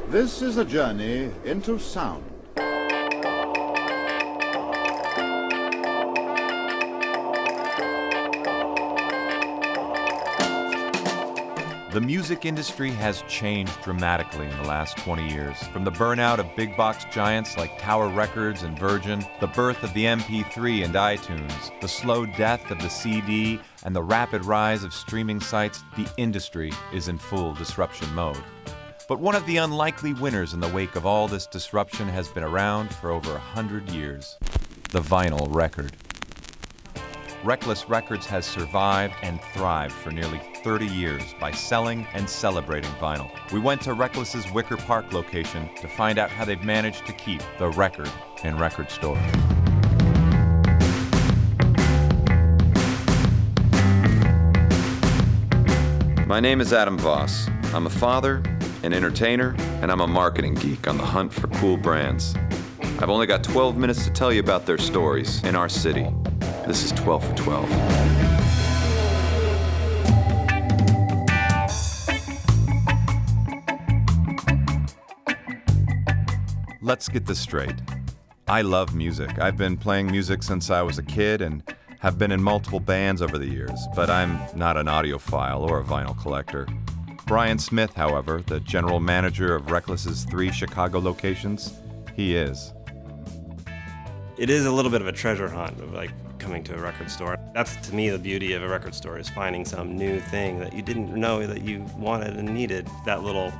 This is a journey into sound. The music industry has changed dramatically in the last 20 years. From the burnout of big box giants like Tower Records and Virgin, the birth of the MP3 and iTunes, the slow death of the CD, and the rapid rise of streaming sites, the industry is in full disruption mode. But one of the unlikely winners in the wake of all this disruption has been around for over 100 years: the vinyl record. Reckless Records has survived and thrived for nearly 30 years by selling and celebrating vinyl. We went to Reckless's Wicker Park location to find out how they've managed to keep the record in record stores. My name is Adam Voss. I'm a father, an entertainer, and I'm a marketing geek on the hunt for cool brands. I've only got 12 minutes to tell you about their stories in our city. This is 12 for 12. Let's get this straight. I love music. I've been playing music since I was a kid and have been in multiple bands over the years, but I'm not an audiophile or a vinyl collector. Brian Smith, however, the general manager of Reckless's 3 Chicago locations, he is. It is a little bit of a treasure hunt of coming to a record store. That's to me the beauty of a record store, is finding some new thing that you didn't know that you wanted and needed. That little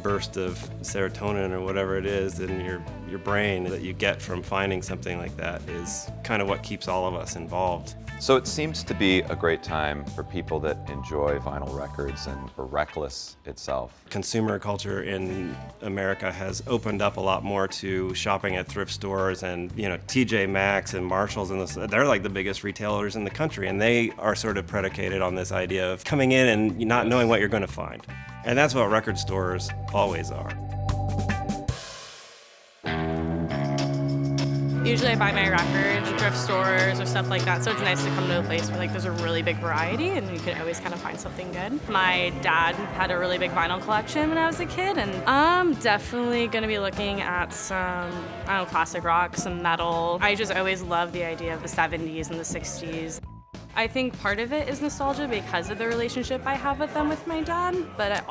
burst of serotonin or whatever it is in your brain that you get from finding something like that is kind of what keeps all of us involved. So it seems to be a great time for people that enjoy vinyl records and for Reckless itself. Consumer culture in America has opened up a lot more to shopping at thrift stores, and TJ Maxx and Marshalls, and they're like the biggest retailers in the country, and they are sort of predicated on this idea of coming in and not knowing what you're going to find. And that's what record stores always are. Usually I buy my records at thrift stores or stuff like that, so it's nice to come to a place where there's a really big variety and you can always kind of find something good. My dad had a really big vinyl collection when I was a kid, and I'm definitely going to be looking at some, classic rock, some metal. I just always loved the idea of the 70s and the 60s. I think part of it is nostalgia because of the relationship I have with them with my dad, but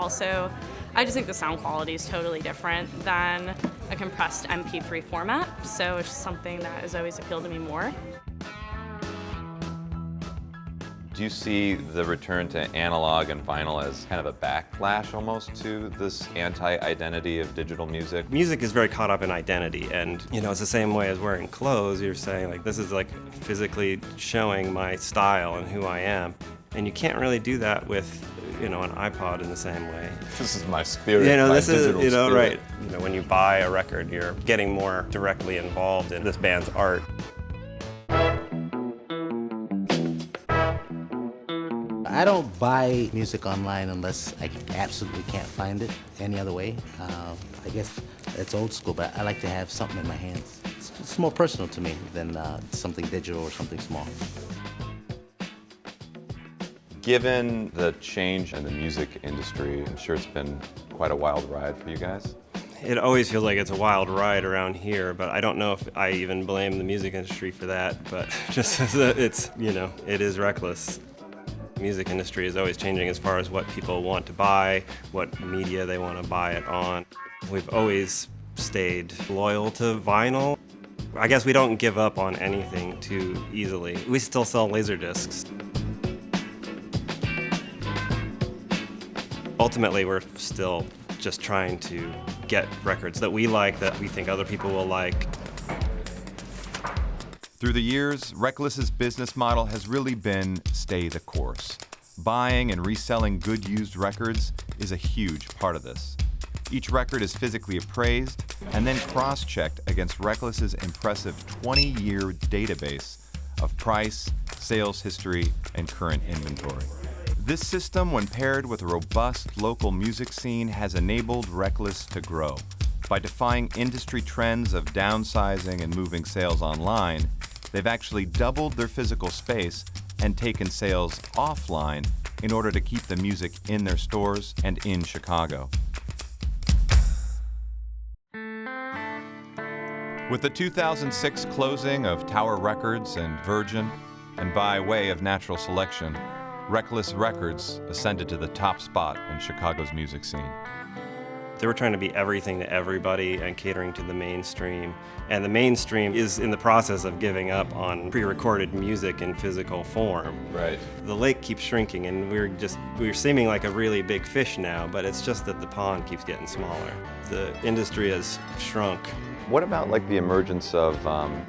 I just think the sound quality is totally different than a compressed MP3 format, so it's just something that has always appealed to me more. Do you see the return to analog and vinyl as kind of a backlash almost to this anti-identity of digital music? Music is very caught up in identity, and it's the same way as wearing clothes. You're saying this is physically showing my style and who I am, and you can't really do that with an iPod in the same way. This is my spirit. This is spirit. Right. When you buy a record, you're getting more directly involved in this band's art. I don't buy music online unless I absolutely can't find it any other way. I guess it's old school, but I like to have something in my hands. It's more personal to me than something digital or something small. Given the change in the music industry, I'm sure it's been quite a wild ride for you guys. It always feels like it's a wild ride around here, but I don't know if I even blame the music industry for that, but just as it is reckless. The music industry is always changing as far as what people want to buy, what media they want to buy it on. We've always stayed loyal to vinyl. I guess we don't give up on anything too easily. We still sell laser discs. Ultimately, we're still just trying to get records that we like, that we think other people will like. Through the years, Reckless's business model has really been stay the course. Buying and reselling good used records is a huge part of this. Each record is physically appraised and then cross-checked against Reckless's impressive 20-year database of price, sales history, and current inventory. This system, when paired with a robust local music scene, has enabled Reckless to grow. By defying industry trends of downsizing and moving sales online, they've actually doubled their physical space and taken sales offline in order to keep the music in their stores and in Chicago. With the 2006 closing of Tower Records and Virgin, and by way of natural selection, Reckless Records ascended to the top spot in Chicago's music scene. They were trying to be everything to everybody and catering to the mainstream. And the mainstream is in the process of giving up on pre-recorded music in physical form. Right. The lake keeps shrinking, and we're seeming like a really big fish now, but it's just that the pond keeps getting smaller. The industry has shrunk. What about like the emergence of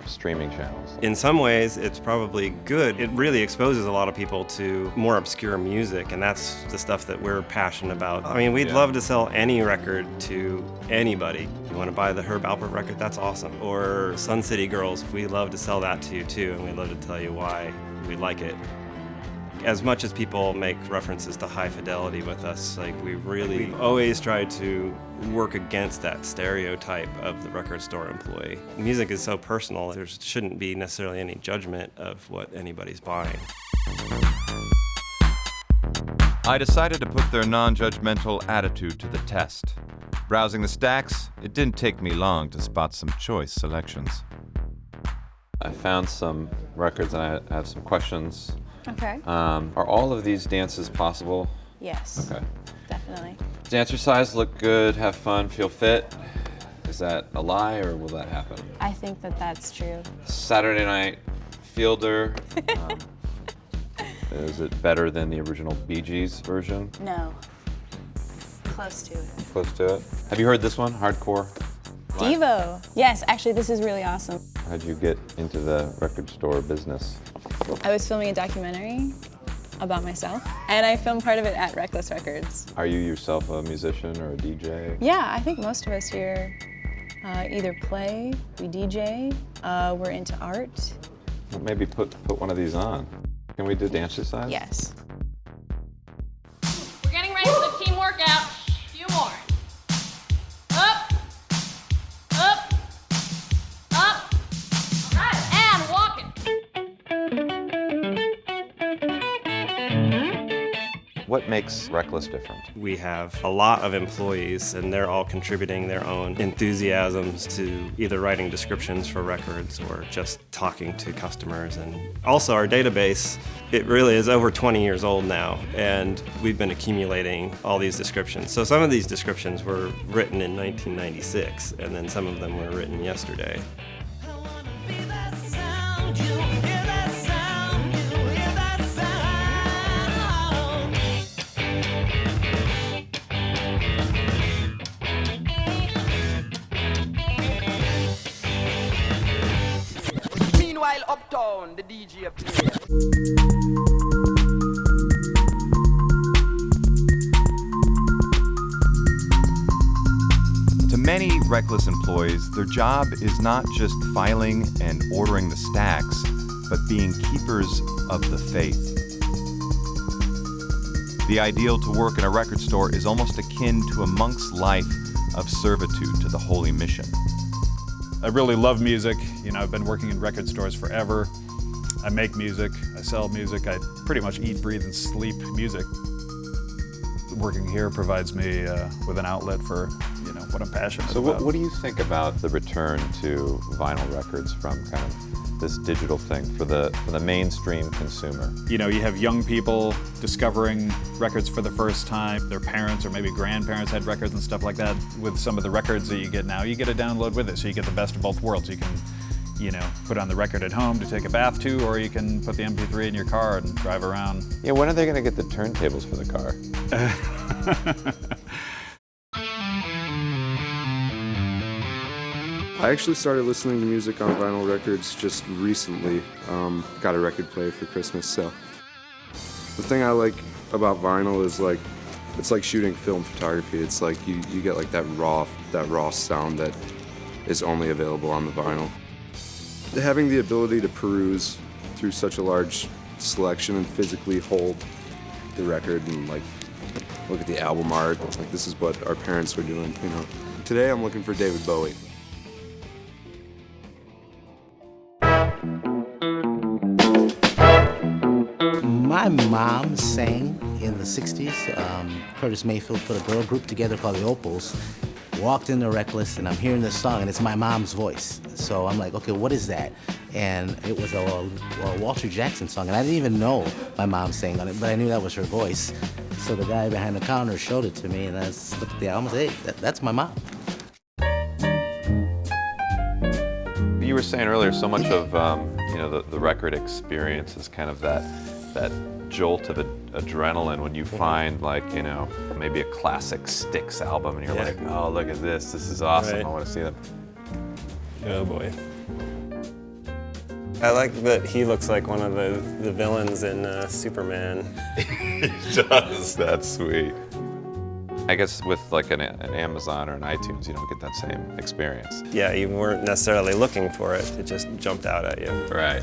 streaming channels? In some ways, it's probably good. It really exposes a lot of people to more obscure music, and that's the stuff that we're passionate about. I mean, we'd love to sell any record to anybody. You want to buy the Herb Alpert record? That's awesome. Or Sun City Girls, we'd love to sell that to you too, and we'd love to tell you why we like it. As much as people make references to high fidelity with us, like we've always tried to work against that stereotype of the record store employee. Music is so personal, there shouldn't be necessarily any judgment of what anybody's buying. I decided to put their non-judgmental attitude to the test. Browsing the stacks, it didn't take me long to spot some choice selections. I found some records and I have some questions. Okay. Are all of these dances possible? Yes. Okay. Definitely. Dancer size, look good, have fun, feel fit. Is that a lie or will that happen? I think that that's true. Saturday Night Fielder. Is it better than the original Bee Gees version? No. Close to it. Close to it. Have you heard this one, Hardcore? Devo. Yes, actually, this is really awesome. How'd you get into the record store business? I was filming a documentary about myself, and I filmed part of it at Reckless Records. Are you yourself a musician or a DJ? Yeah, I think most of us here either play, we DJ, we're into art. Well, maybe put one of these on. Can we do dance exercise? Yes. We're getting ready for the team workout. A few more. Up, up, up. All right, and walking. What makes Reckless different? We have a lot of employees, and they're all contributing their own enthusiasms to either writing descriptions for records or just talking to customers. And also our database, it really is over 20 years old now, and we've been accumulating all these descriptions. So some of these descriptions were written in 1996, and then some of them were written yesterday. Meanwhile, uptown, the DJ plays. To many Reckless employees, their job is not just filing and ordering the stacks, but being keepers of the faith. The ideal to work in a record store is almost akin to a monk's life of servitude to the holy mission. I really love music. You know, I've been working in record stores forever. I make music, I sell music, I pretty much eat, breathe, and sleep music. Working here provides me with an outlet for, you know, what I'm passionate So about. what do you think about the return to vinyl records from kind of this digital thing for the mainstream consumer? You know, you have young people discovering records for the first time. Their parents or maybe grandparents had records and stuff like that. With some of the records that you get now, you get a download with it, so you get the best of both worlds. You can, you know, put on the record at home to take a bath to, or you can put the MP3 in your car and drive around. Yeah, when are they going to get the turntables for the car? I actually started listening to music on vinyl records just recently. Got a record player for Christmas, so. The thing I like about vinyl is like, it's like shooting film photography. It's like you get like that raw sound that is only available on the vinyl. Having the ability to peruse through such a large selection and physically hold the record and like look at the album art, like this is what our parents were doing, you know. Today I'm looking for David Bowie. My mom sang in the 60s. Curtis Mayfield put a girl group together called the Opals. walked into Reckless, and I'm hearing this song, and it's my mom's voice. So I'm like, okay, what is that? And it was a Walter Jackson song, and I didn't even know my mom sang on it, but I knew that was her voice. So the guy behind the counter showed it to me, and I just looked at the album and said, hey, that's my mom. You were saying earlier, so much of the record experience is kind of that jolt of adrenaline when you find maybe a classic Styx album and you're like, oh, look at this is awesome, Right. I want to see them. Oh boy. I like that he looks like one of the villains in Superman. He does. That's sweet. I guess with like an Amazon or an iTunes, you don't get that same experience. Yeah, you weren't necessarily looking for it. It just jumped out at you. Right.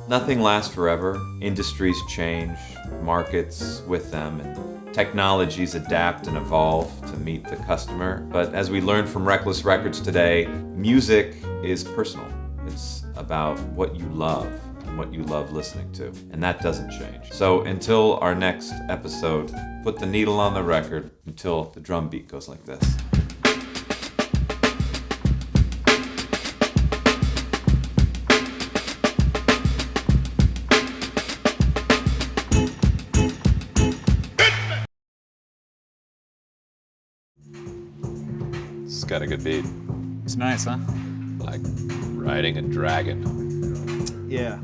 Nothing lasts forever. Industries change, markets with them, and technologies adapt and evolve to meet the customer. But as we learned from Reckless Records today, music is personal. It's about what you love and what you love listening to, and that doesn't change. So until our next episode, put the needle on the record until the drum beat goes like this. It's got a good beat. It's nice, huh? Like riding a dragon. Yeah.